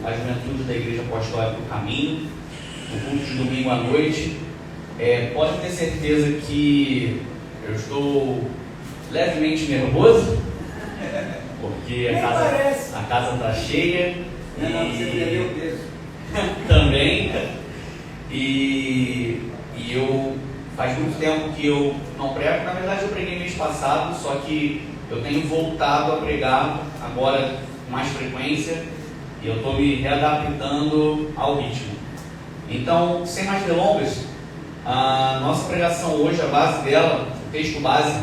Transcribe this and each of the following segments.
a juventude da Igreja Apostólica do Caminho, no culto de domingo à noite. Pode ter certeza que eu estou levemente nervoso, porque a casa está cheia. Também. E eu faz muito tempo que eu não prego. Na verdade eu preguei mês passado, só que eu tenho voltado a pregar agora com mais frequência e eu estou me readaptando ao ritmo. Então, sem mais delongas, a nossa pregação hoje, a base dela, o texto base,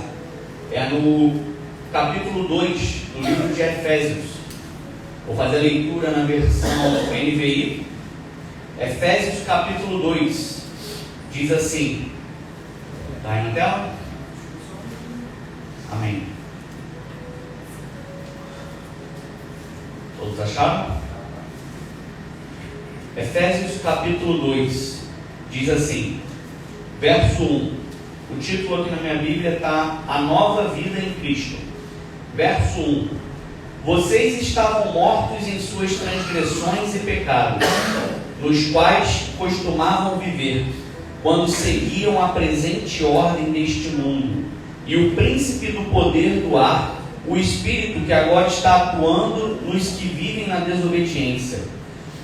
é no capítulo 2 do livro de Efésios. Vou fazer a leitura na versão NVI. Efésios capítulo 2 diz assim, está aí na tela? Amém. Todos acharam? Efésios capítulo 2 diz assim, verso 1. O título aqui na minha Bíblia está A Nova Vida em Cristo. Verso 1. Vocês estavam mortos em suas transgressões e pecados, nos quais costumavam viver, quando seguiam a presente ordem deste mundo, e o príncipe do poder do ar, o espírito que agora está atuando nos que vivem na desobediência.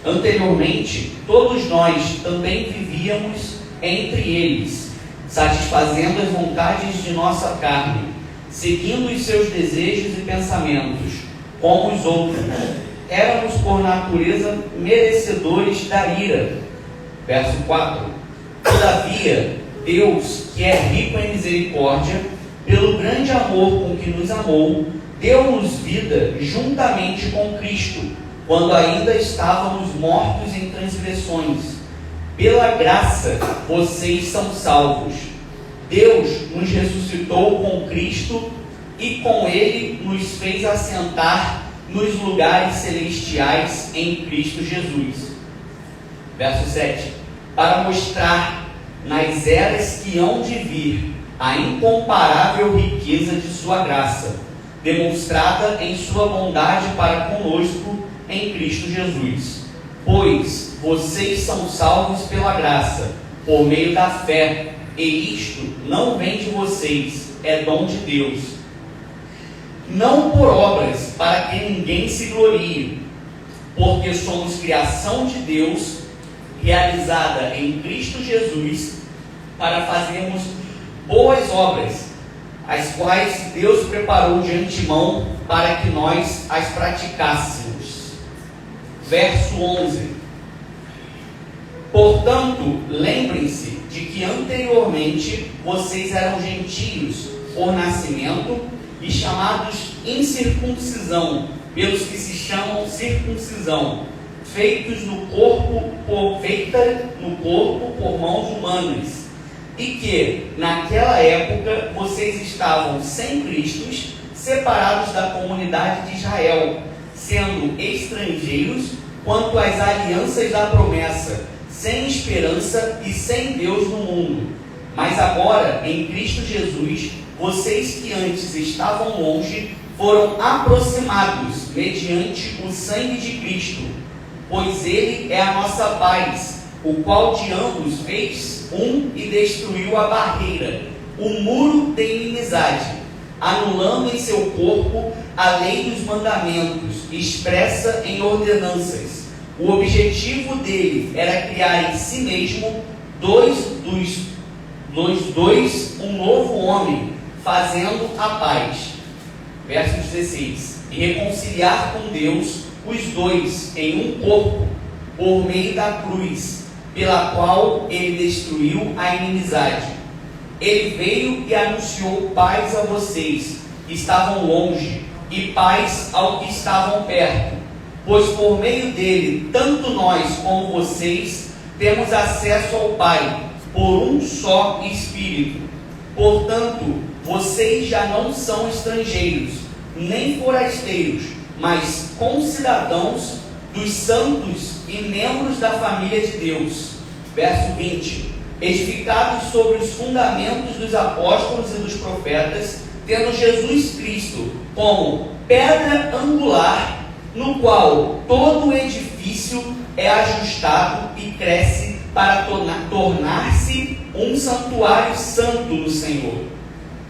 Anteriormente, todos nós também vivíamos entre eles, satisfazendo as vontades de nossa carne, seguindo os seus desejos e pensamentos, como os outros. Éramos por natureza merecedores da ira. Verso 4. Todavia, Deus, que é rico em misericórdia, pelo grande amor com que nos amou, deu-nos vida juntamente com Cristo, quando ainda estávamos mortos em transgressões. Pela graça, vocês são salvos. Deus nos ressuscitou com Cristo e com Ele nos fez assentar nos lugares celestiais em Cristo Jesus. Verso 7. Para mostrar nas eras que hão de vir a incomparável riqueza de sua graça, demonstrada em sua bondade para conosco em Cristo Jesus. Pois vocês são salvos pela graça, por meio da fé, e isto não vem de vocês, é dom de Deus. Não por obras, para que ninguém se glorie, porque somos criação de Deus, realizada em Cristo Jesus, para fazermos boas obras, as quais Deus preparou de antemão para que nós as praticássemos. Verso 11. Portanto, lembrem-se de que anteriormente vocês eram gentios por nascimento e chamados incircuncisão, pelos que se chamam circuncisão, feita no corpo por mãos humanas, e que naquela época vocês estavam sem Cristo, separados da comunidade de Israel, sendo estrangeiros quanto às alianças da promessa, sem esperança e sem Deus no mundo. Mas agora, em Cristo Jesus, vocês que antes estavam longe, foram aproximados mediante o sangue de Cristo, pois Ele é a nossa paz, o qual de ambos fez um e destruiu a barreira, o muro de inimizade, anulando em seu corpo a lei dos mandamentos, expressa em ordenanças. O objetivo dele era criar em si mesmo um novo homem, fazendo a paz. Verso 16. E reconciliar com Deus os dois em um corpo, por meio da cruz, pela qual ele destruiu a inimizade. Ele veio e anunciou paz a vocês que estavam longe, e paz ao que estavam perto, pois por meio dele, tanto nós como vocês, temos acesso ao Pai, por um só Espírito. Portanto, vocês já não são estrangeiros, nem forasteiros, mas concidadãos dos santos e membros da família de Deus. Verso 20. Edificados sobre os fundamentos dos apóstolos e dos profetas, tendo Jesus Cristo como pedra angular, no qual todo o edifício edifício é ajustado e cresce para tornar-se um santuário santo no Senhor.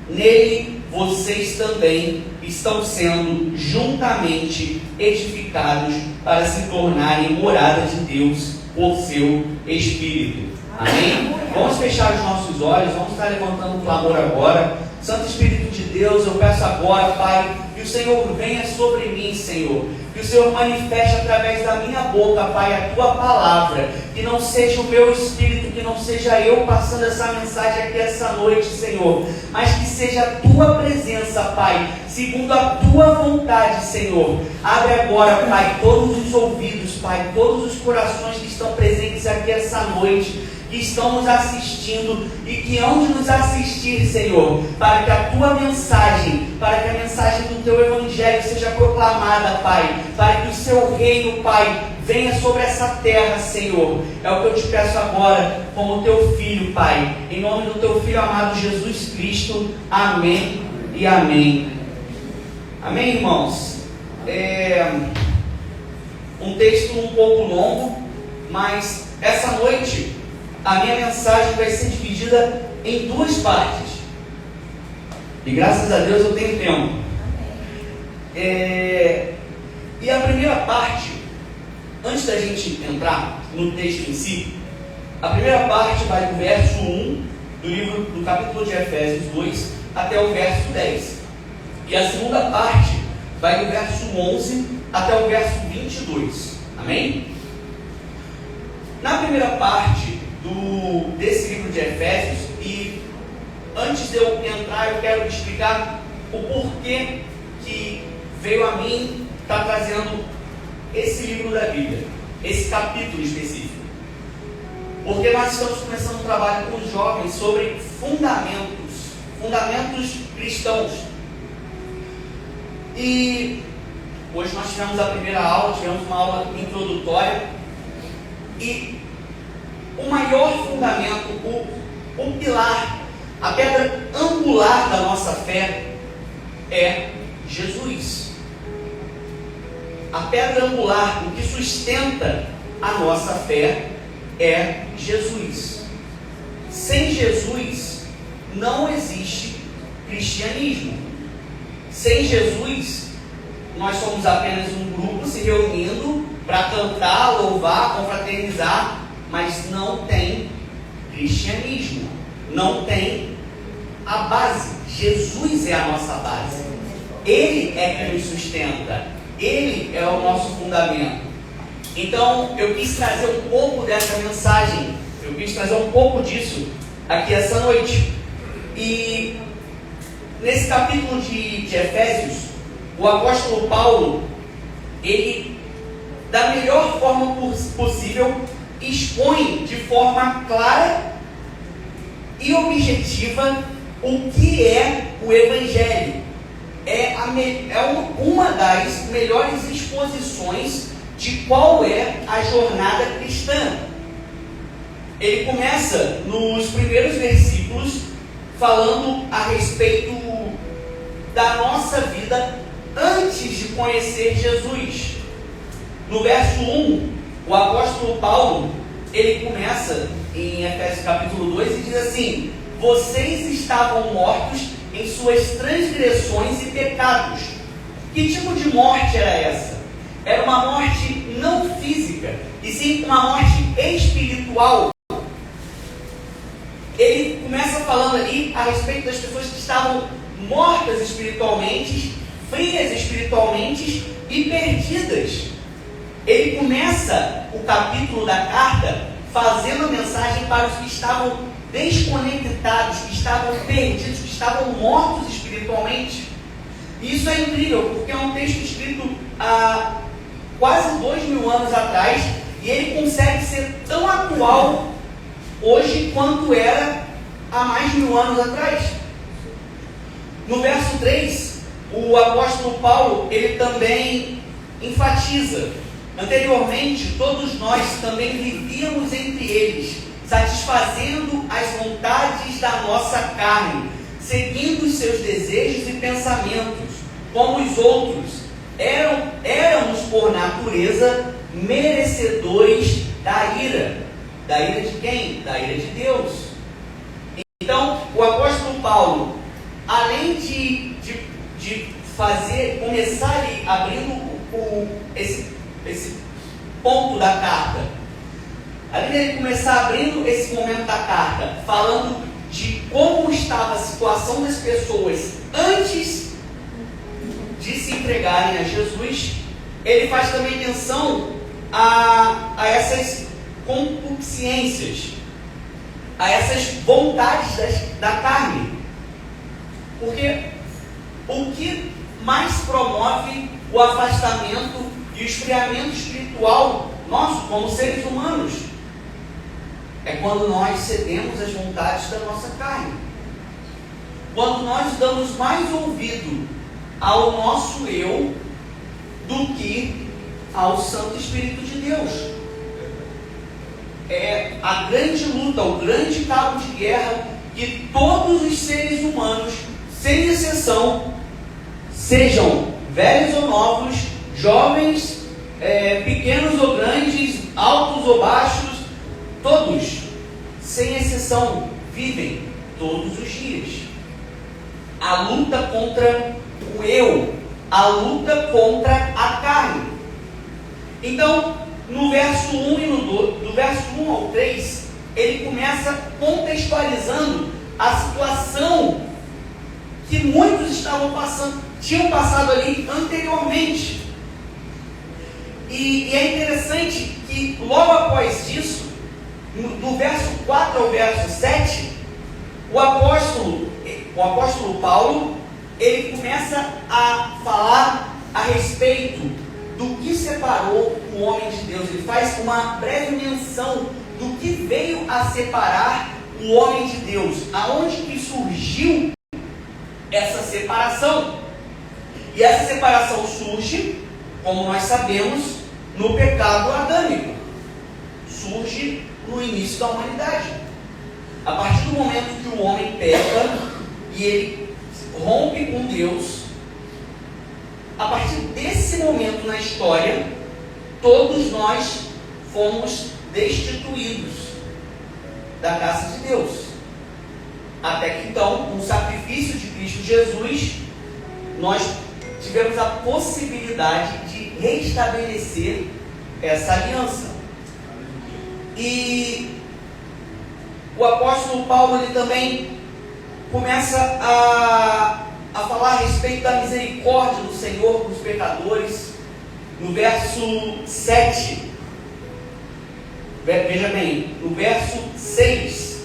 Nele vocês também estão sendo juntamente edificados para se tornarem morada de Deus por seu Espírito. Amém? Vamos fechar os nossos olhos, vamos estar levantando um clamor agora. Santo Espírito de Deus, eu peço agora, Pai, que o Senhor venha sobre mim, Senhor. Que o Senhor manifeste através da minha boca, Pai, a Tua palavra. Que não seja o meu espírito, que não seja eu passando essa mensagem aqui essa noite, Senhor. Mas que seja a Tua presença, Pai, segundo a Tua vontade, Senhor. Abre agora, Pai, todos os ouvidos, Pai, todos os corações que estão presentes aqui essa noite, que estão nos assistindo e que hão de nos assistir, Senhor, para que a Tua mensagem, para que a mensagem do Teu Evangelho seja proclamada, Pai, para que o Seu reino, Pai, venha sobre essa terra, Senhor. É o que eu te peço agora, como Teu Filho, Pai, em nome do Teu Filho amado Jesus Cristo. Amém e amém. Amém, irmãos? Um texto um pouco longo, mas essa noite a minha mensagem vai ser dividida em duas partes. E graças a Deus eu tenho tempo. E a primeira parte, antes da gente entrar no texto em si, a primeira parte vai do verso 1 do capítulo de Efésios 2 até o verso 10. E a segunda parte vai do verso 11 até o verso 22. Amém? Na primeira parte desse livro de Efésios, e antes de eu entrar, eu quero explicar o porquê que veio a mim estar trazendo esse livro da Bíblia, esse capítulo específico. Porque nós estamos começando um trabalho com os jovens sobre fundamentos cristãos. E hoje nós tivemos a primeira aula, tivemos uma aula introdutória, e o maior fundamento, o pilar, a pedra angular da nossa fé é Jesus. A pedra angular, o que sustenta a nossa fé é Jesus. Sem Jesus não existe cristianismo. Sem Jesus nós somos apenas um grupo se reunindo para cantar, louvar, confraternizar, mas não tem cristianismo, não tem a base. Jesus é a nossa base, Ele é quem nos sustenta, Ele é o nosso fundamento. Então eu quis trazer um pouco dessa mensagem, eu quis trazer um pouco disso aqui essa noite. E nesse capítulo de Efésios, o apóstolo Paulo, ele, da melhor forma possível, expõe de forma clara e objetiva o que é o Evangelho. É uma das melhores exposições de qual é a jornada cristã. Ele começa nos primeiros versículos falando a respeito da nossa vida antes de conhecer Jesus. No verso 1, o apóstolo Paulo, ele começa em Efésios capítulo 2 e diz assim: vocês estavam mortos em suas transgressões e pecados. Que tipo de morte era essa? Era uma morte não física, e sim uma morte espiritual. Ele começa falando ali a respeito das pessoas que estavam mortas espiritualmente, frias espiritualmente e perdidas. Ele começa o capítulo da carta fazendo a mensagem para os que estavam desconectados, que estavam perdidos, que estavam mortos espiritualmente. E isso é incrível, porque é um texto escrito há quase 2000 anos atrás, e ele consegue ser tão atual hoje quanto era há mais de 1000 anos atrás. No verso 3, o apóstolo Paulo, ele também enfatiza: anteriormente, todos nós também vivíamos entre eles, satisfazendo as vontades da nossa carne, seguindo os seus desejos e pensamentos, como os outros. Éramos por natureza merecedores da ira. Da ira de quem? Da ira de Deus. Então, o apóstolo Paulo, além de começar ali, abrindo esse ponto da carta, além de ele começar abrindo esse momento da carta, falando de como estava a situação das pessoas antes de se entregarem a Jesus, ele faz também menção a essas concupiscências, a essas vontades da carne. Porque o que mais promove o afastamento e o esfriamento espiritual nosso como seres humanos é quando nós cedemos às vontades da nossa carne, quando nós damos mais ouvido ao nosso eu do que ao Santo Espírito de Deus. É a grande luta, o grande cabo de guerra que todos os seres humanos, sem exceção, sejam velhos ou novos, jovens, pequenos ou grandes, altos ou baixos, todos, sem exceção, vivem todos os dias. A luta contra o eu, a luta contra a carne. Então, no verso 1 e do verso 1 ao 3, ele começa contextualizando a situação que muitos tinham passado ali anteriormente. E é interessante que logo após isso, do verso 4 ao verso 7, o apóstolo Paulo, ele começa a falar a respeito do que separou o homem de Deus. Ele faz uma breve menção do que veio a separar o homem de Deus, aonde que surgiu essa separação. E essa separação surge, como nós sabemos, no pecado adâmico. Surge no início da humanidade. A partir do momento que o homem peca e ele rompe com Deus, a partir desse momento na história, todos nós fomos destituídos da graça de Deus. Até que então, com o sacrifício de Cristo Jesus, nós tivemos a possibilidade de restabelecer essa aliança. E o apóstolo Paulo, ele também começa a falar a respeito da misericórdia do Senhor com os pecadores, no verso 7. Veja bem, no verso 6,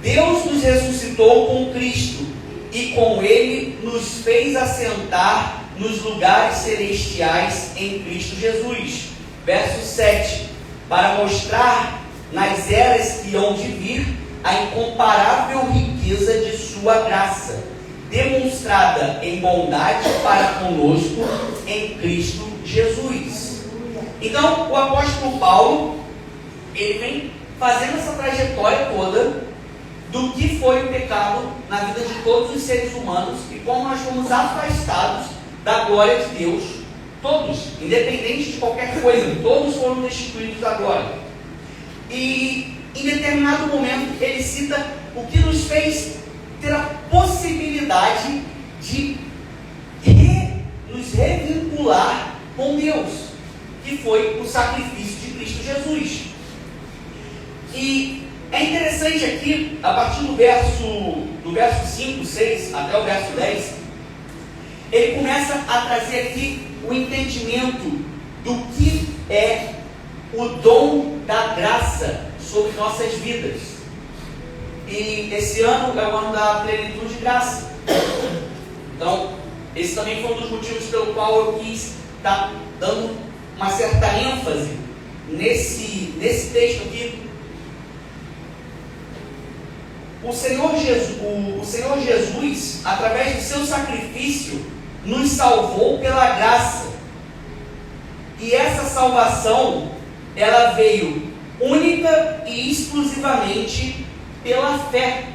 Deus nos ressuscitou com Cristo e com Ele nos fez assentar nos lugares celestiais em Cristo Jesus. Verso 7, para mostrar nas eras que hão de vir a incomparável riqueza de sua graça, demonstrada em bondade para conosco em Cristo Jesus. Então, o apóstolo Paulo, ele vem fazendo essa trajetória toda do que foi o pecado na vida de todos os seres humanos e como nós fomos afastados da glória de Deus. Todos, independente de qualquer coisa, todos foram destituídos da glória. E em determinado momento ele cita o que nos fez ter a possibilidade de nos revincular com Deus, que foi o sacrifício de Cristo Jesus. E é interessante aqui, a partir do verso 5, 6 até o verso 10, ele começa a trazer aqui o entendimento do que é o dom da graça sobre nossas vidas. E esse ano é o ano da plenitude de graça. Então, esse também foi um dos motivos pelo qual eu quis estar dando uma certa ênfase nesse texto aqui. O Senhor Jesus, através do seu sacrifício, nos salvou pela graça. E essa salvação, ela veio única e exclusivamente pela fé.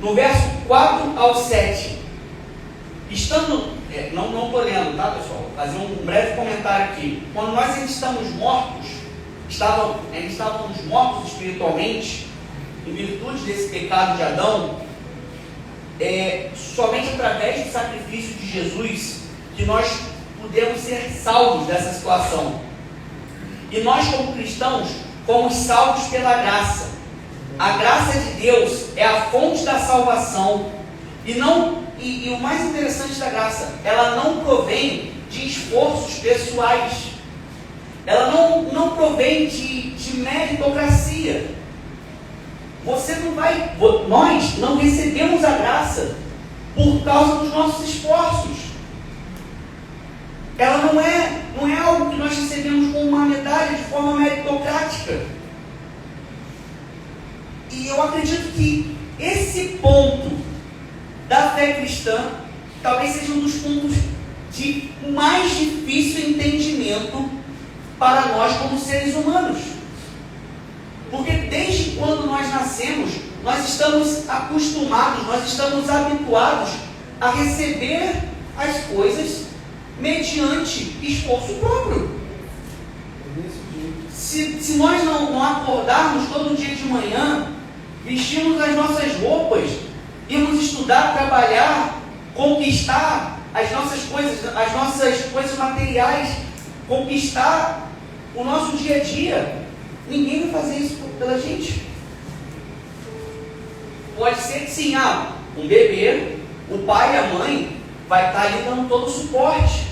No verso 4 ao 7, estando não estou lendo, tá, pessoal? Vou fazer um breve comentário aqui. Quando nós ainda estamos mortos, estávamos mortos espiritualmente, em virtude desse pecado de Adão, somente através do sacrifício de Jesus que nós podemos ser salvos dessa situação. E nós, como cristãos, fomos salvos pela graça. A graça de Deus é a fonte da salvação. E o mais interessante da graça, ela não provém de esforços pessoais. Ela não provém de meritocracia. Nós não recebemos a graça por causa dos nossos esforços. Ela não é algo que nós recebemos com uma medalha de forma meritocrática. E eu acredito que esse ponto da fé cristã talvez seja um dos pontos de mais difícil entendimento para nós como seres humanos. Porque desde quando nós nascemos, nós estamos acostumados, nós estamos habituados a receber as coisas mediante esforço próprio. Se nós não acordarmos todo dia de manhã, vestirmos as nossas roupas, irmos estudar, trabalhar, conquistar as nossas coisas materiais, conquistar o nosso dia a dia, ninguém vai fazer isso pela gente. Pode ser que sim, um bebê, o pai e a mãe vai estar ali dando todo o suporte.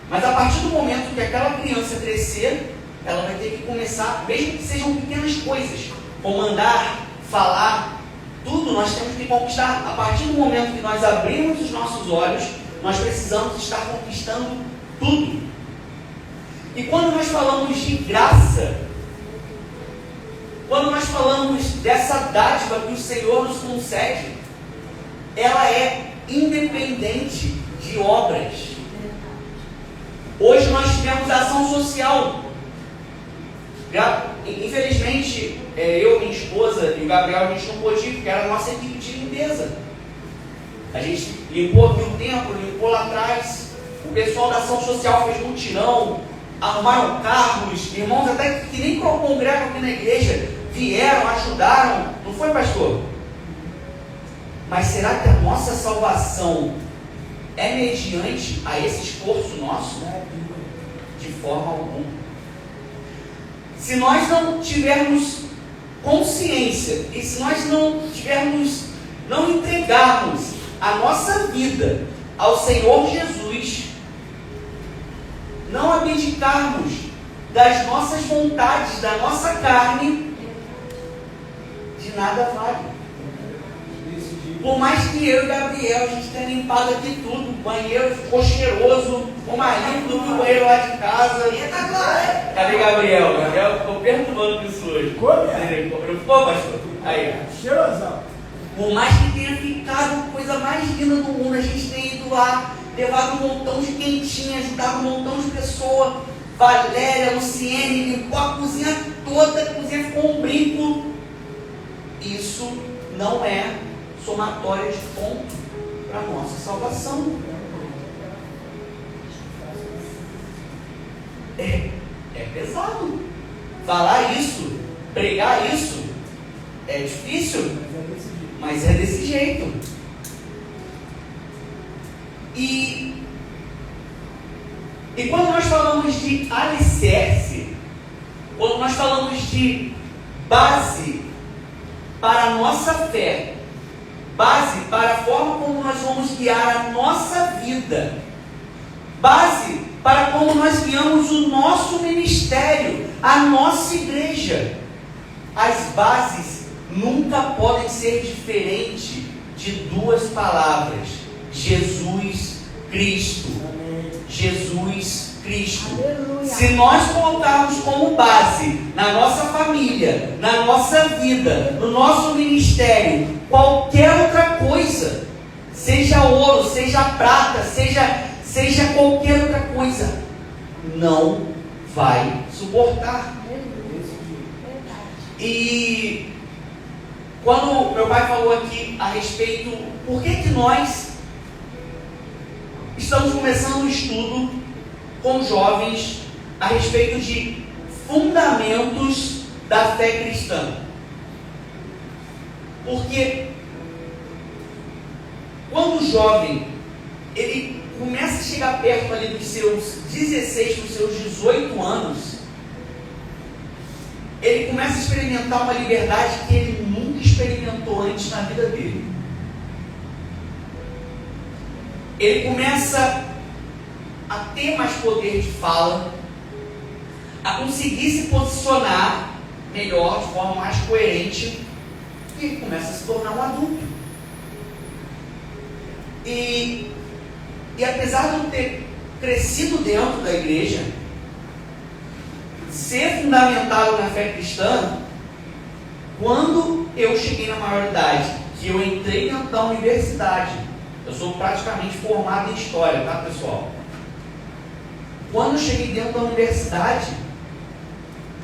Mas a partir do momento que aquela criança crescer, ela vai ter que começar, mesmo que sejam pequenas coisas, como andar, falar, tudo nós temos que conquistar. A partir do momento que nós abrimos os nossos olhos, nós precisamos estar conquistando tudo. E quando nós falamos de graça, quando nós falamos dessa dádiva que o Senhor nos concede, ela é independente de obras. Hoje nós tivemos ação social. Infelizmente, eu, minha esposa e o Gabriel, a gente não pôde ir, porque era a nossa equipe de limpeza. A gente limpou aqui o templo, limpou lá atrás. O pessoal da ação social fez mutirão, arrumaram carros, irmãos até que nem congregam aqui na igreja, vieram, ajudaram. Não foi, pastor? Mas será que a nossa salvação é mediante a esse esforço nosso? De forma alguma. Se nós não tivermos consciência e se nós não entregarmos a nossa vida ao Senhor Jesus, não abdicarmos das nossas vontades, da nossa carne, de nada vale. Por mais que eu e Gabriel, a gente tenha limpado aqui tudo, o banheiro ficou cheiroso, o marido do meu banheiro lá de casa. Cadê Gabriel? Gabriel ficou perturbando isso hoje. Não ficou, pastor? Aí. Cheirosão. Por mais que tenha ficado a coisa mais linda do mundo, a gente tem ido lá, levado um montão de quentinha, ajudado um montão de pessoas. Valéria, Luciene, limpou a cozinha toda, a cozinha ficou um brinco. Isso não é somatória de ponto para a nossa salvação. É pesado. Falar isso, pregar isso, é difícil, mas é desse jeito. E quando nós falamos de alicerce, quando nós falamos de base para a nossa fé, base para a forma como nós vamos guiar a nossa vida, base para como nós guiamos o nosso ministério, a nossa igreja, as bases nunca podem ser diferentes de duas palavras: Jesus Cristo. Jesus Cristo. Aleluia. Se nós colocarmos como base na nossa família, na nossa vida, no nosso ministério, qualquer outra coisa, seja ouro, seja prata, seja qualquer outra coisa, não vai suportar. E quando meu pai falou aqui a respeito, por que nós estamos começando um estudo com jovens a respeito de fundamentos da fé cristã. Porque quando o jovem ele começa a chegar perto ali dos seus 16 para os seus 18 anos, ele começa a experimentar uma liberdade que ele nunca experimentou antes na vida dele. Ele começa a ter mais poder de fala, a conseguir se posicionar melhor, de forma mais coerente, e ele começa a se tornar um adulto. E apesar de eu ter crescido dentro da igreja, ser fundamentado na fé cristã, quando eu cheguei na maioridade, que eu entrei dentro da universidade, eu sou praticamente formado em história, tá, pessoal? Quando eu cheguei dentro da universidade,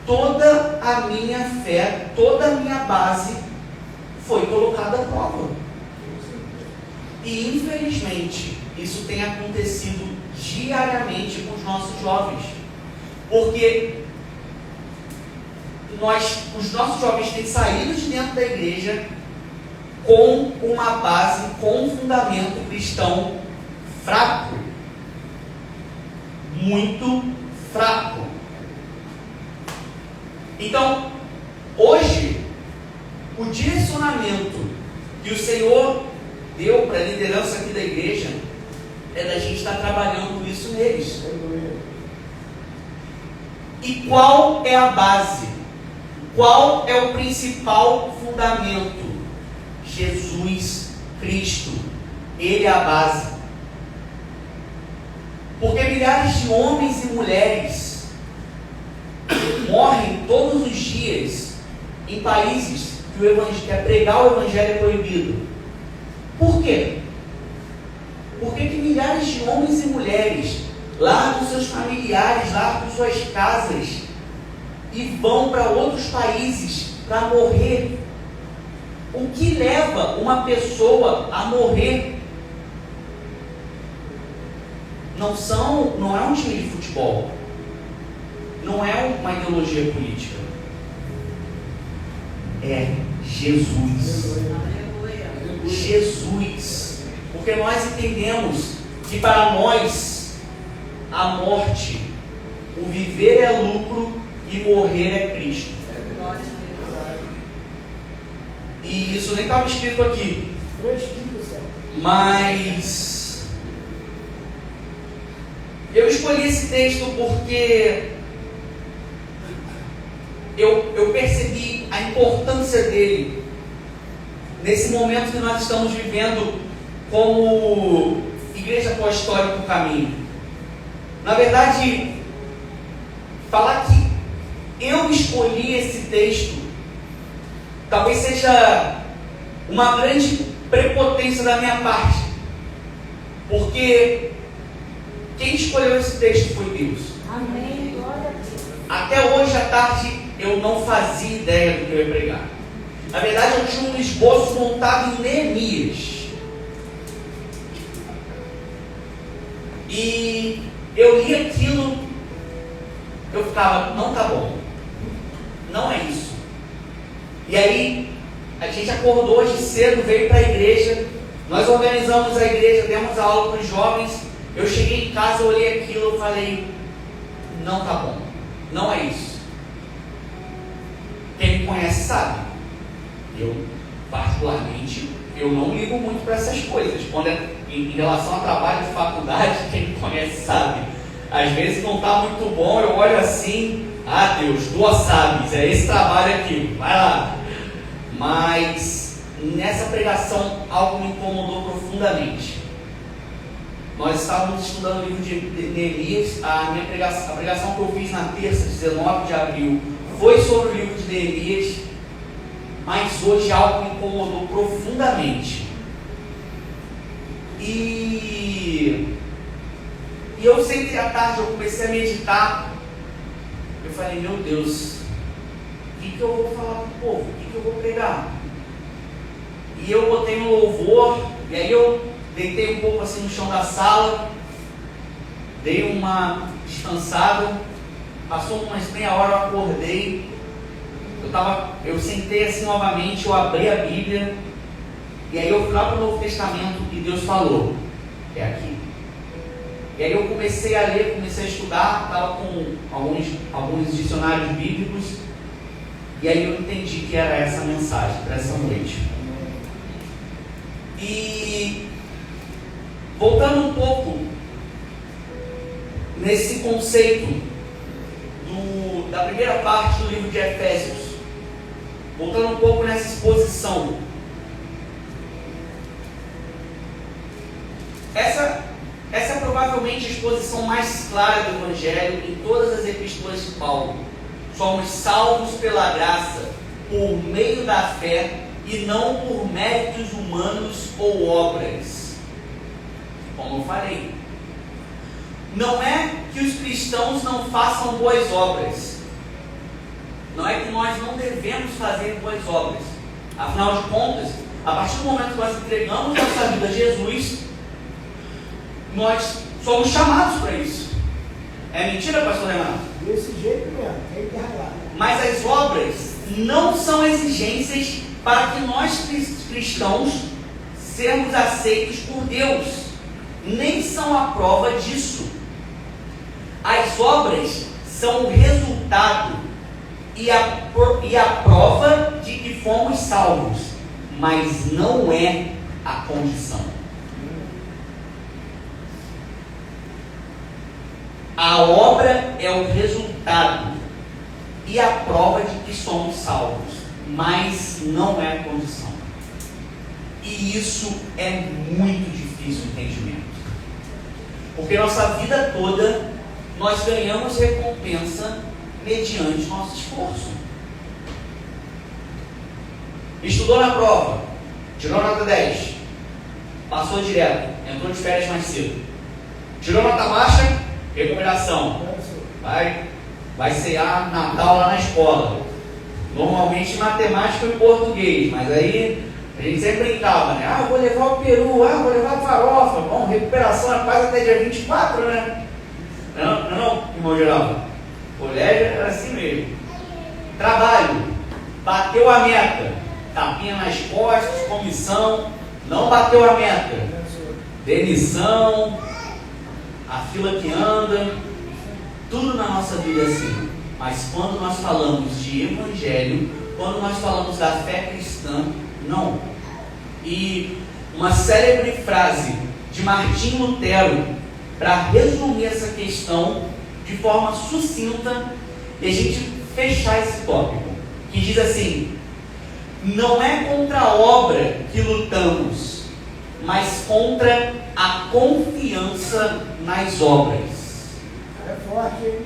toda a minha fé, toda a minha base foi colocada à prova. E infelizmente, isso tem acontecido diariamente com os nossos jovens. Porque os nossos jovens têm saído de dentro da igreja com uma base, com um fundamento cristão fraco. Muito fraco. Então, hoje, o direcionamento que o Senhor deu para a liderança aqui da igreja é da gente estar trabalhando isso neles. E qual é a base? Qual é o principal fundamento? Jesus Cristo. Ele é a base. Porque milhares de homens e mulheres morrem todos os dias em países que pregar o evangelho é proibido. Por quê? Porque que milhares de homens e mulheres largam seus familiares, largam suas casas e vão para outros países para morrer. O que leva uma pessoa a morrer não é um time de futebol, não é uma ideologia política, é Jesus. Jesus. Porque nós entendemos que para nós a morte, o viver é lucro e morrer é Cristo. E isso nem estava escrito aqui, mas eu escolhi esse texto porque eu percebi a importância dele nesse momento que nós estamos vivendo como Igreja Apostólica do Caminho. Na verdade, falar que eu escolhi esse texto talvez seja uma grande prepotência da minha parte, porque quem escolheu esse texto foi Deus. Amém. Glória a Deus. Até hoje à tarde eu não fazia ideia do que eu ia pregar. Na verdade, eu tinha um esboço montado em Neemias. E eu li aquilo, eu ficava, não tá bom, não é isso. E aí, a gente acordou hoje cedo, veio para a igreja, nós organizamos a igreja, demos a aula para os jovens. Eu cheguei em casa, olhei aquilo, eu falei, não tá bom, não é isso. Quem me conhece sabe, eu particularmente, eu não ligo muito para essas coisas. Quando é em relação a trabalho de faculdade, quem me conhece sabe. Às vezes não está muito bom, eu olho assim, ah Deus, tu sabes, é esse trabalho aqui, vai lá. Mas nessa pregação algo me incomodou profundamente. Nós estávamos estudando o livro de Neemias. A pregação que eu fiz na terça, 19 de abril, foi sobre o livro de Neemias. Mas hoje algo me incomodou profundamente. E eu sentei à tarde, eu comecei a meditar. Eu falei, meu Deus, o que eu vou falar para o povo? O que eu vou pregar? E eu botei um louvor, e aí eu deitei um pouco assim no chão da sala, dei uma descansada, passou umas meia hora, eu acordei, eu sentei assim novamente, eu abri a Bíblia, e aí eu fui lá para o Novo Testamento e Deus falou, é aqui. E aí eu comecei a ler, comecei a estudar, estava com alguns dicionários bíblicos, e aí eu entendi que era essa mensagem para essa noite. E voltando um pouco nesse conceito da primeira parte do livro de Efésios, voltando um pouco nessa exposição, essa é provavelmente a exposição mais clara do Evangelho em todas as epístolas de Paulo. Somos salvos pela graça, por meio da fé, e não por méritos humanos ou obras. Como eu falei, não é que os cristãos não façam boas obras, não é que nós não devemos fazer boas obras. Afinal de contas, a partir do momento que nós entregamos nossa vida a Jesus, nós somos chamados para isso. É mentira, pastor Renato? Desse jeito mesmo, tem que errar. Mas as obras não são exigências para que nós cristãos sermos aceitos por Deus, nem são a prova disso. As obras são o resultado e a prova de que fomos salvos, mas não é a condição. A obra é o resultado e a prova de que somos salvos, mas não é a condição. E isso é muito difícil de entendimento, porque nossa vida toda nós ganhamos recompensa mediante nosso esforço. Estudou na prova, tirou nota 10, passou direto, entrou de férias mais cedo. Tirou nota baixa, recomendação, vai cear Natal lá na escola. Normalmente matemática e português, mas aí a gente sempre brincava, né? Ah, vou levar o peru, vou levar a farofa. Bom, recuperação é quase até dia 24, né? Não, irmão Geraldo? Colégio era assim mesmo. Trabalho, bateu a meta, tapinha nas costas, comissão, não bateu a meta, demissão, a fila que anda, tudo na nossa vida é assim. Mas quando nós falamos de evangelho, quando nós falamos da fé cristã, não. E uma célebre frase de Martinho Lutero, para resumir essa questão de forma sucinta e a gente fechar esse tópico, que diz assim: não é contra a obra que lutamos, mas contra a confiança nas obras. É forte, hein?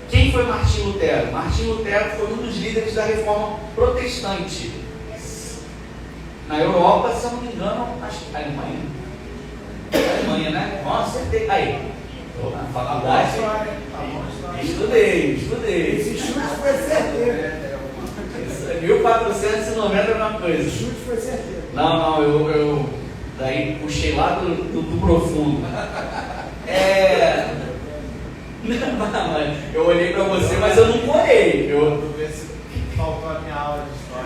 Quem foi Martinho Lutero? Martinho Lutero foi um dos líderes da reforma protestante na Europa, se eu não me engano, acho que Alemanha, né? Nossa, acertei. Aí, na faculdade, estudei. Esse chute foi certeiro. 1490 é uma coisa. Esse chute foi certeiro. Não, eu daí puxei lá do profundo. Eu olhei para você, mas eu não colhei. Vou ver se faltou a minha aula de história.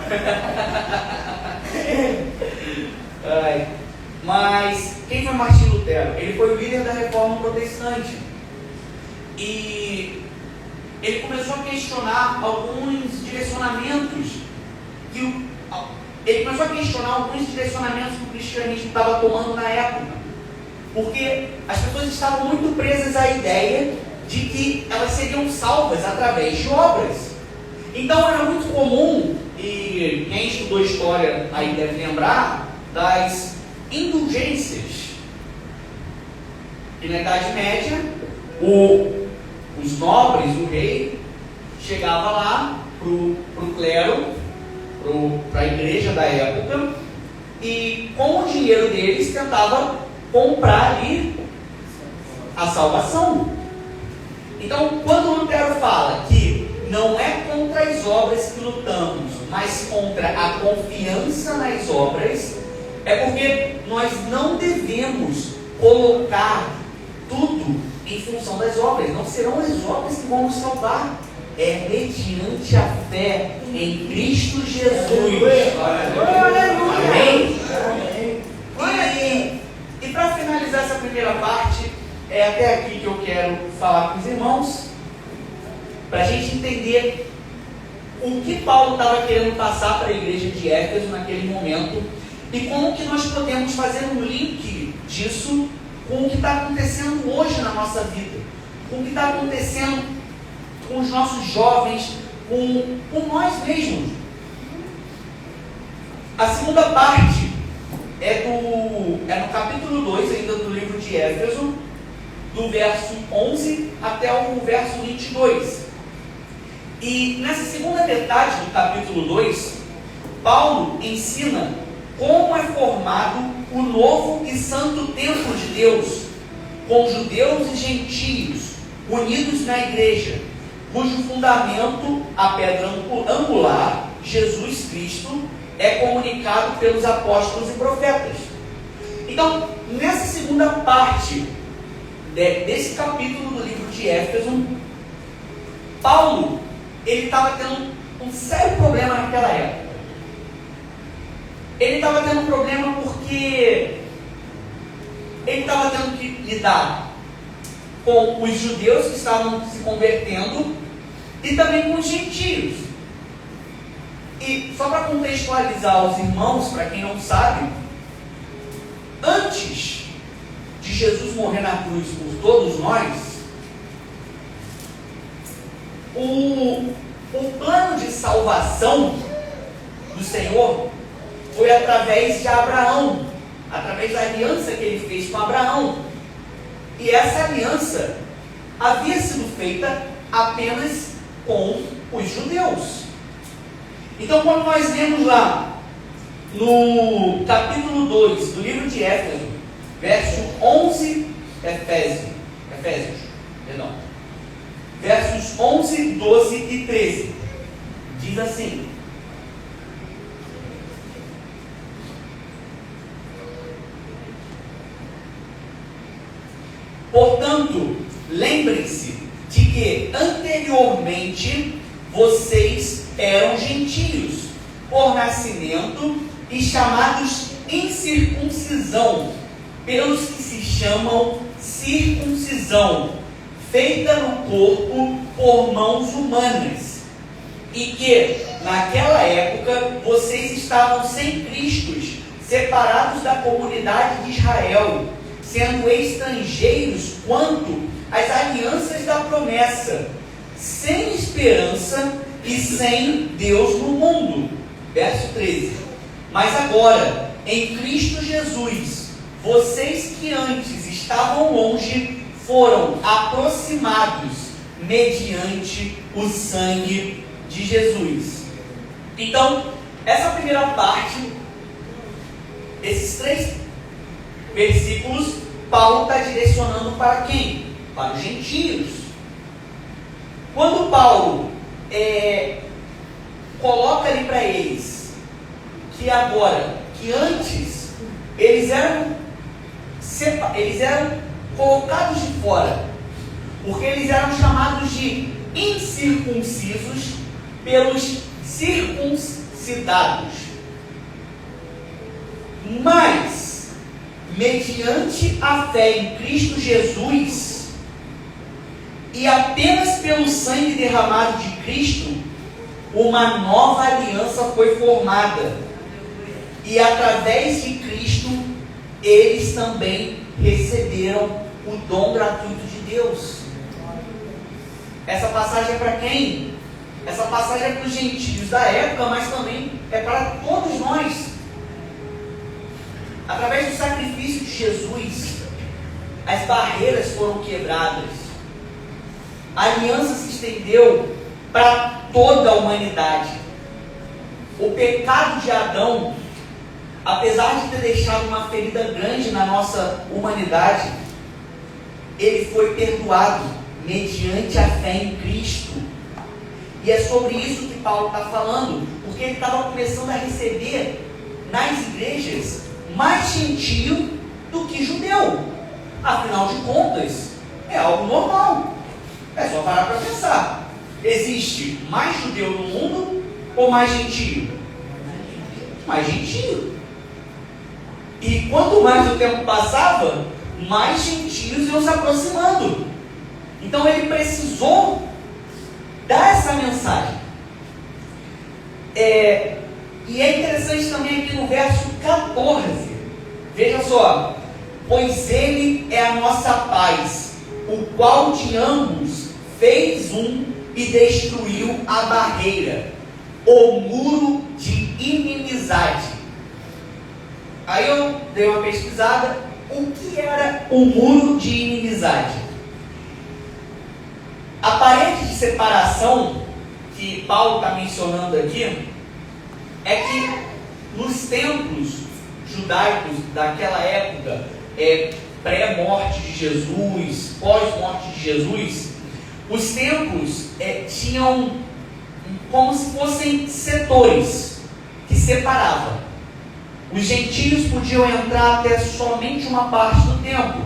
Mas quem foi Martinho Lutero? Ele foi o líder da reforma protestante. E ele começou a questionar alguns direcionamentos que o cristianismo estava tomando na época. Porque as pessoas estavam muito presas à ideia de que elas seriam salvas através de obras. Então era muito comum, e quem estudou história aí deve lembrar, das indulgências. E na Idade Média, os nobres, o rei, chegava lá para o clero, para a igreja da época, e com o dinheiro deles tentava comprar ali a salvação. Então, quando Lutero fala que não é contra as obras que lutamos, mas contra a confiança nas obras, é porque nós não devemos colocar tudo em função das obras. Não serão as obras que vão nos salvar. É mediante a fé em Cristo Jesus. Amém? E para finalizar essa primeira parte, é até aqui que eu quero falar com os irmãos, para a gente entender o que Paulo estava querendo passar para a igreja de Éfeso naquele momento e como que nós podemos fazer um link disso com o que está acontecendo hoje na nossa vida, com o que está acontecendo com os nossos jovens, com nós mesmos. A segunda parte é no capítulo 2 ainda do livro de Éfeso, do verso 11 até o verso 22. E nessa segunda metade do capítulo 2, Paulo ensina como é formado o novo e santo templo de Deus, com judeus e gentios unidos na igreja, cujo fundamento, a pedra angular, Jesus Cristo, é comunicado pelos apóstolos e profetas. Então, nessa segunda parte desse capítulo do livro de Éfeso, Paulo, ele estava tendo um sério problema naquela época. Ele estava tendo um problema porque ele estava tendo que lidar com os judeus que estavam se convertendo e também com os gentios. E só para contextualizar os irmãos, para quem não sabe, antes de Jesus morrer na cruz por todos nós, o plano de salvação do Senhor foi através de Abraão, através da aliança que ele fez com Abraão. E essa aliança havia sido feita apenas com os judeus. Então, quando nós lemos lá no capítulo 2 do livro de Éfeso, verso 11, versos 11, 12 e 13, diz assim: portanto, lembrem-se de que anteriormente vocês eram gentios por nascimento e chamados incircuncisão, pelos que se chamam circuncisão, feita no corpo por mãos humanas, e que naquela época vocês estavam sem Cristo, separados da comunidade de Israel, sendo estrangeiros quanto às alianças da promessa, sem esperança e sem Deus no mundo. Verso 13. Mas agora, em Cristo Jesus, vocês que antes estavam longe, foram aproximados mediante o sangue de Jesus. Então, essa primeira parte, esses 3 versículos, Paulo está direcionando para quem? Para os gentios. Quando Paulo coloca ali para eles que agora, que antes eles eram colocados de fora, porque eles eram chamados de incircuncisos pelos circuncidados, mas mediante a fé em Cristo Jesus e apenas pelo sangue derramado de Cristo, uma nova aliança foi formada, e através de Cristo eles também receberam o dom gratuito de Deus. Essa passagem é para quem? Essa passagem é para os gentios da época, mas também é para todos nós. Através do sacrifício de Jesus, as barreiras foram quebradas. A aliança se estendeu para toda a humanidade. O pecado de Adão, apesar de ter deixado uma ferida grande na nossa humanidade, ele foi perdoado mediante a fé em Cristo. E é sobre isso que Paulo está falando, porque ele estava começando a receber nas igrejas mais gentio do que judeu. Afinal de contas, é algo normal. É só parar para pensar. Existe mais judeu no mundo ou mais gentio? Mais gentio. E quanto mais o tempo passava, mais gentios iam se aproximando. Então ele precisou dar essa mensagem. E é interessante também aqui no verso 14. Veja só. Pois ele é a nossa paz, o qual de ambos fez um e destruiu a barreira, o muro de inimizade. Aí eu dei uma pesquisada. O que era o muro de inimizade? A parede de separação que Paulo está mencionando aqui é que nos templos judaicos daquela época, pré-morte de Jesus, pós-morte de Jesus, os templos tinham como se fossem setores que separavam. Os gentios podiam entrar até somente uma parte do templo,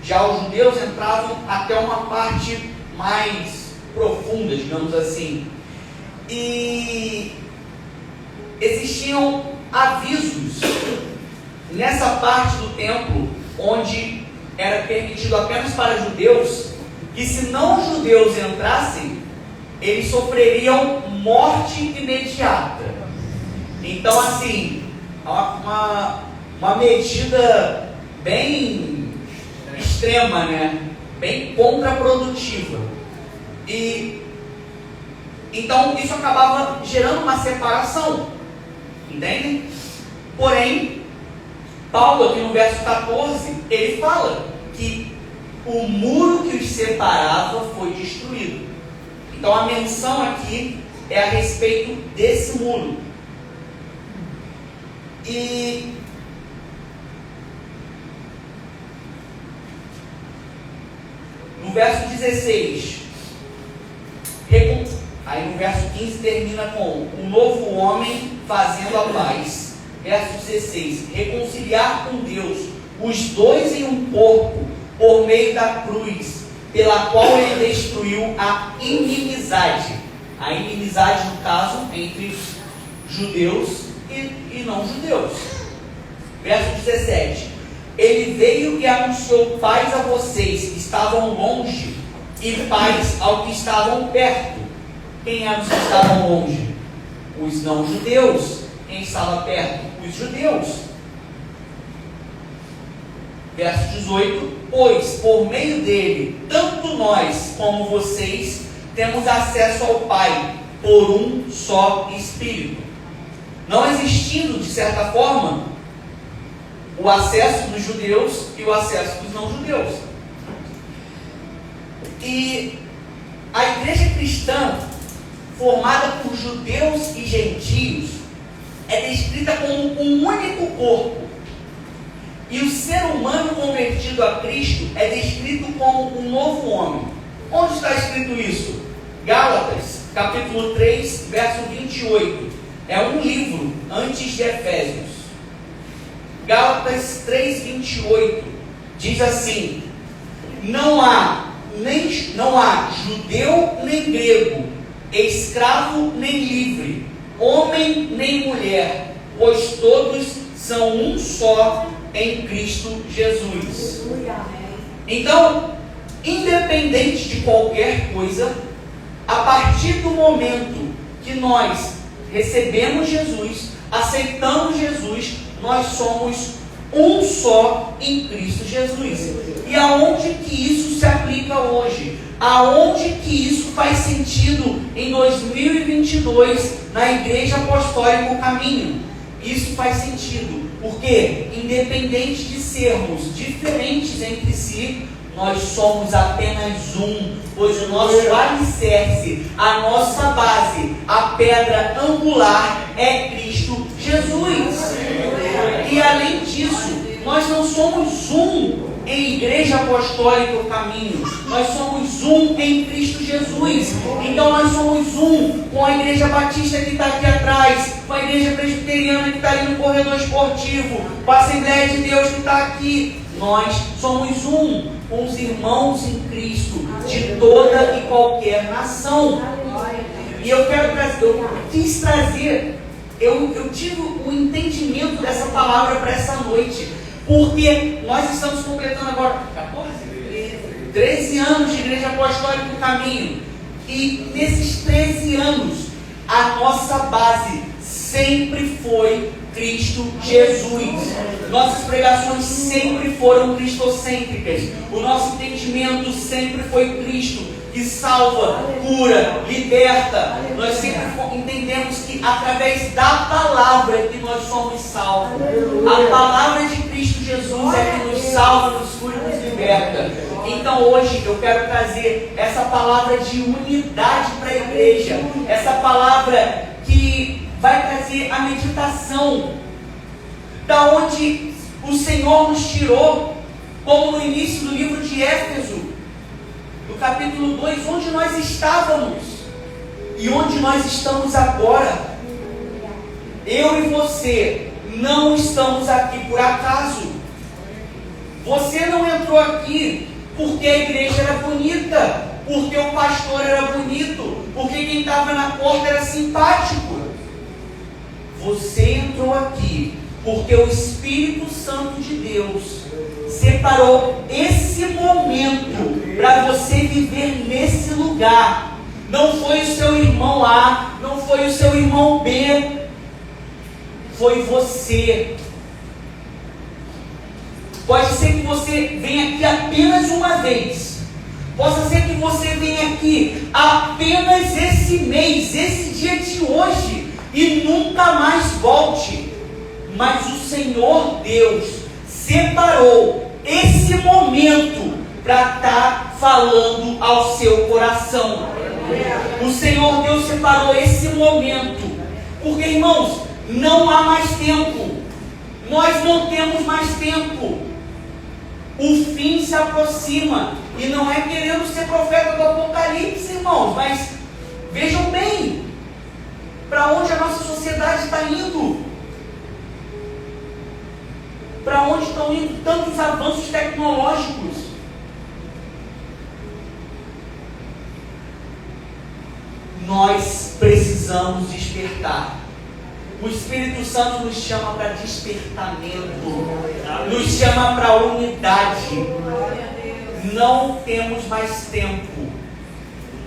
já os judeus entravam até uma parte mais profunda, digamos assim. E existiam avisos nessa parte do templo onde era permitido apenas para judeus, que se não judeus entrassem, eles sofreriam morte imediata. Então, assim, uma medida bem extrema, né? Bem contraprodutiva. E então isso acabava gerando uma separação, entende? Porém, Paulo aqui no verso 14, ele fala que o muro que os separava foi destruído. Então a menção aqui é a respeito desse muro. E no verso 16, aí no verso 15 termina com um novo homem fazendo a paz. Verso 16, reconciliar com Deus os dois em um corpo por meio da cruz, pela qual ele destruiu a inimizade. A inimizade, no caso, entre judeus e não judeus. Verso 17, ele veio e anunciou paz a vocês que estavam longe e paz ao que estavam perto. Quem eram os que estavam longe? Os não judeus. Quem estava perto? Os judeus. Verso 18, pois por meio dele, tanto nós como vocês temos acesso ao Pai por um só Espírito. Não existindo, de certa forma, o acesso dos judeus e o acesso dos não judeus. E a igreja cristã, formada por judeus e gentios, é descrita como um único corpo. E o ser humano convertido a Cristo é descrito como um novo homem. Onde está escrito isso? Gálatas, capítulo 3, verso 28. É um livro antes de Efésios. Gálatas 3, 28 diz assim: não há judeu nem grego, escravo nem livre, homem nem mulher, pois todos são um só em Cristo Jesus. Então, independente de qualquer coisa, a partir do momento que nós recebemos Jesus, aceitamos Jesus, nós somos um só em Cristo Jesus. E aonde que isso se aplica hoje? Aonde que isso faz sentido em 2022 na Igreja Apostólica Caminho? Isso faz sentido, porque independente de sermos diferentes entre si, nós somos apenas um, pois o nosso alicerce, a nossa base, a pedra angular é Cristo Jesus. E além disso, nós não somos um em Igreja Apostólica o Caminho, nós somos um em Cristo Jesus. Então nós somos um com a Igreja Batista que está aqui atrás, com a Igreja Presbiteriana que está ali no corredor esportivo, com a Assembleia de Deus que está aqui. Nós somos um, com os irmãos em Cristo de toda e qualquer nação. E eu quis trazer, eu tive o entendimento dessa palavra para essa noite, porque nós estamos completando agora 13 anos de Igreja Apostólica do Caminho, e nesses 13 anos a nossa base sempre foi Cristo Jesus. Nossas pregações sempre foram cristocêntricas. O nosso entendimento sempre foi Cristo, que salva, cura, liberta. Nós sempre entendemos que através da palavra é que nós somos salvos. A palavra de Cristo Jesus é que nos salva, nos cura e nos liberta. Então hoje eu quero trazer essa palavra de unidade para a igreja. Essa palavra que vai trazer a meditação da onde o Senhor nos tirou, como no início do livro de Éfeso, no capítulo 2, onde nós estávamos e onde nós estamos agora. Eu e você não estamos aqui por acaso. Você não entrou aqui porque a igreja era bonita, porque o pastor era bonito, porque quem estava na porta era simpático. Você entrou aqui porque o Espírito Santo de Deus separou esse momento para você viver nesse lugar. Não foi o seu irmão A, não foi o seu irmão B, foi você. Pode ser que você venha aqui apenas uma vez. Possa ser que você venha aqui apenas esse mês, esse dia de hoje, e nunca mais volte. Mas o Senhor Deus separou esse momento para estar falando ao seu coração. O Senhor Deus separou esse momento, porque, irmãos, não há mais tempo. Nós não temos mais tempo. O fim se aproxima. E não é querendo ser profeta do Apocalipse, irmãos, mas vejam bem para onde a nossa sociedade está indo. Para onde estão indo tantos avanços tecnológicos? Nós precisamos despertar. O Espírito Santo nos chama para despertamento, nos chama para unidade. Não temos mais tempo.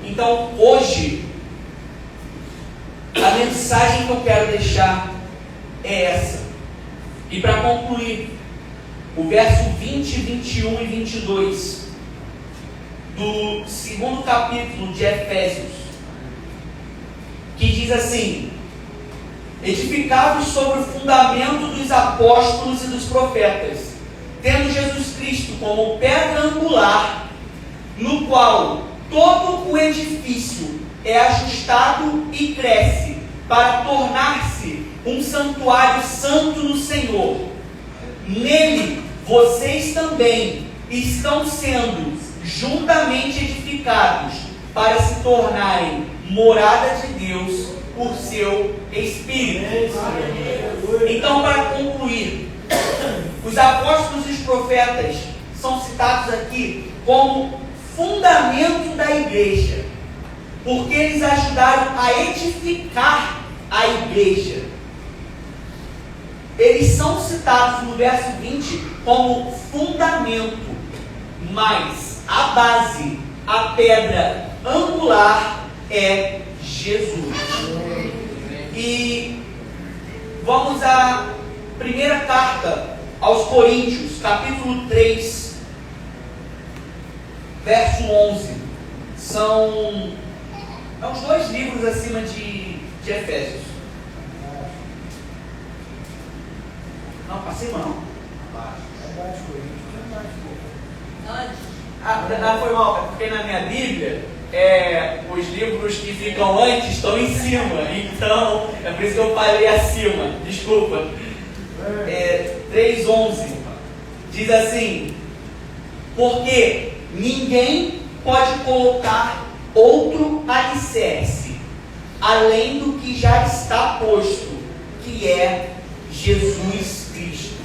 Então hoje, a mensagem que eu quero deixar é essa. E para concluir, o verso 20, 21 e 22 do segundo capítulo de Efésios, que diz assim: edificados sobre o fundamento dos apóstolos e dos profetas, tendo Jesus Cristo como pedra angular, no qual todo o edifício é ajustado e cresce, para tornar-se um santuário santo no Senhor. Nele vocês também estão sendo juntamente edificados, para se tornarem morada de Deus por seu Espírito. Então, para concluir, os apóstolos e os profetas são citados aqui como fundamento da igreja, porque eles ajudaram a edificar a igreja. Eles são citados no verso 20 como fundamento, mas a base, a pedra angular é Jesus. E vamos à primeira carta aos Coríntios, capítulo 3, verso 11. São os dois livros acima de Efésios. Não, para cima não. Foi mal, é porque na minha Bíblia os livros que ficam antes estão em cima, então é por isso que eu falei acima, desculpa. 3:11 diz assim: porque ninguém pode colocar outro alicerce além do que já está posto, que é Jesus Cristo.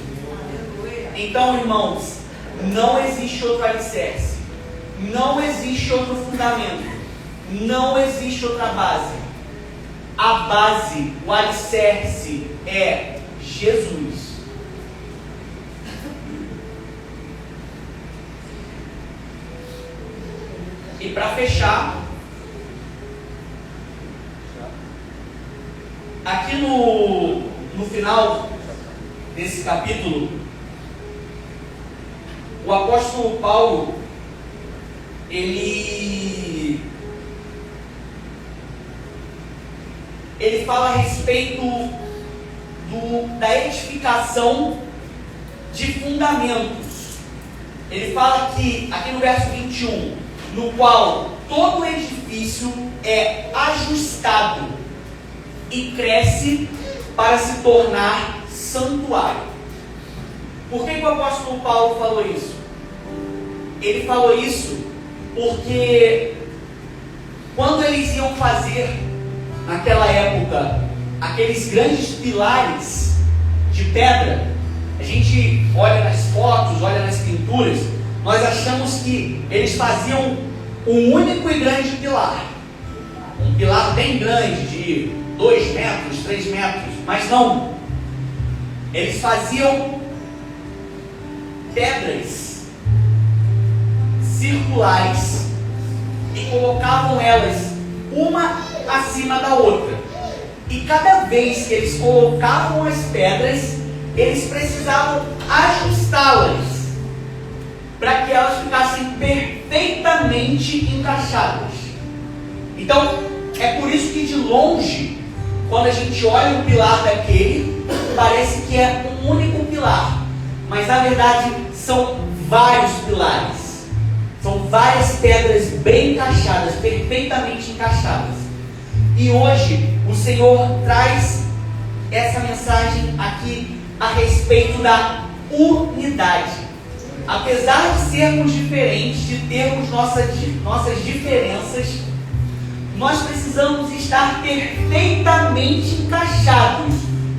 Então, irmãos, Não existe outro alicerce. Não existe outro fundamento. Não existe outra base. A base, o alicerce é Jesus. E para fechar, aqui no final desse capítulo, o apóstolo Paulo, ele fala a respeito da edificação de fundamentos. Ele fala que, aqui no verso 21, no qual todo edifício é ajustado e cresce para se tornar santuário. Por que o apóstolo Paulo falou isso? Ele falou isso porque quando eles iam fazer, naquela época, aqueles grandes pilares de pedra, a gente olha nas fotos, olha nas pinturas, nós achamos que eles faziam um único e grande pilar. Um pilar bem grande, de 2 metros, 3 metros, mas não. Eles faziam pedras circulares e colocavam elas uma acima da outra. E cada vez que eles colocavam as pedras, eles precisavam ajustá-las para que elas ficassem perfeitamente encaixadas. Então, é por isso que de longe, quando a gente olha um pilar daquele, parece que é um único pilar, mas na verdade são vários pilares, são várias pedras bem encaixadas, perfeitamente encaixadas. E hoje o Senhor traz essa mensagem aqui a respeito da unidade. Apesar de sermos diferentes, de termos nossas diferenças, nós precisamos estar perfeitamente encaixados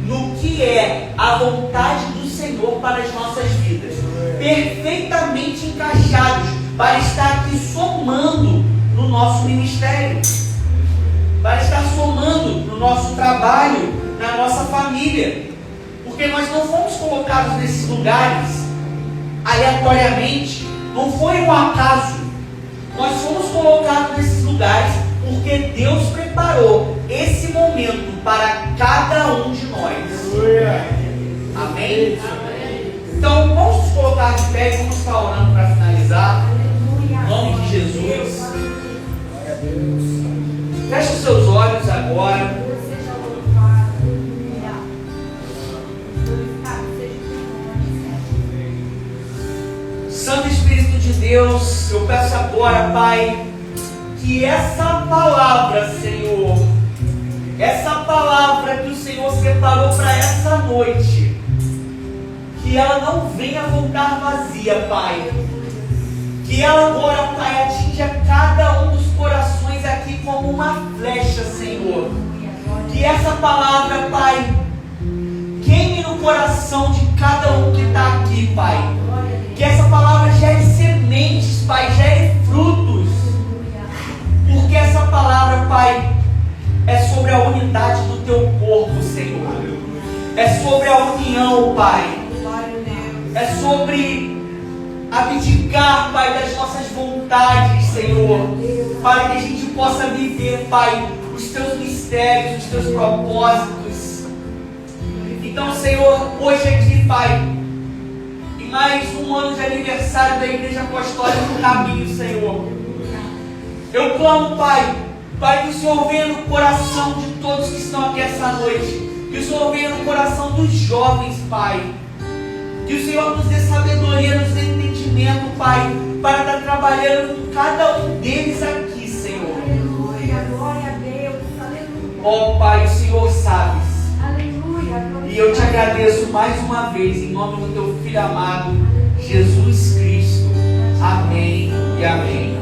no que é a vontade do Senhor para as nossas vidas. Perfeitamente encaixados para estar aqui somando no nosso ministério, para estar somando no nosso trabalho, na nossa família. Porque nós não fomos colocados nesses lugares aleatoriamente, não foi um acaso. Nós fomos colocados nesses lugares porque Deus preparou esse momento para cada um de nós. Amém? Então vamos nos colocar de pé e vamos estar orando para finalizar. Em nome de Jesus. Feche os seus olhos agora. Santo Espírito de Deus, eu peço agora, Pai, que essa palavra, Senhor, essa palavra que o Senhor separou para essa noite, que ela não venha voltar vazia, Pai. Que ela agora, Pai, atinja cada um dos corações aqui como uma flecha, Senhor. Que essa palavra, Pai, queime no coração de cada um que está aqui, Pai. Que essa palavra gere sementes, Pai, gere frutos. Porque essa palavra, Pai, é sobre a unidade do Teu corpo, Senhor. É sobre a união, Pai. É sobre abdicar, Pai, das nossas vontades, Senhor, para que a gente possa viver, Pai, os Teus mistérios, os Teus propósitos. Então, Senhor, hoje aqui, Pai, em mais um ano de aniversário da Igreja Apostólica do Caminho, Senhor, eu clamo, Pai, que o Senhor venha no coração de todos que estão aqui essa noite, que o Senhor venha no coração dos jovens, Pai, que o Senhor nos dê sabedoria, nos dê entendimento, Pai, para estar trabalhando com cada um deles aqui, Senhor. Aleluia, glória a Deus, aleluia. Ó Pai, o Senhor sabes. Aleluia. E eu te agradeço mais uma vez, em nome do Teu Filho amado, Jesus Cristo. Amém e amém.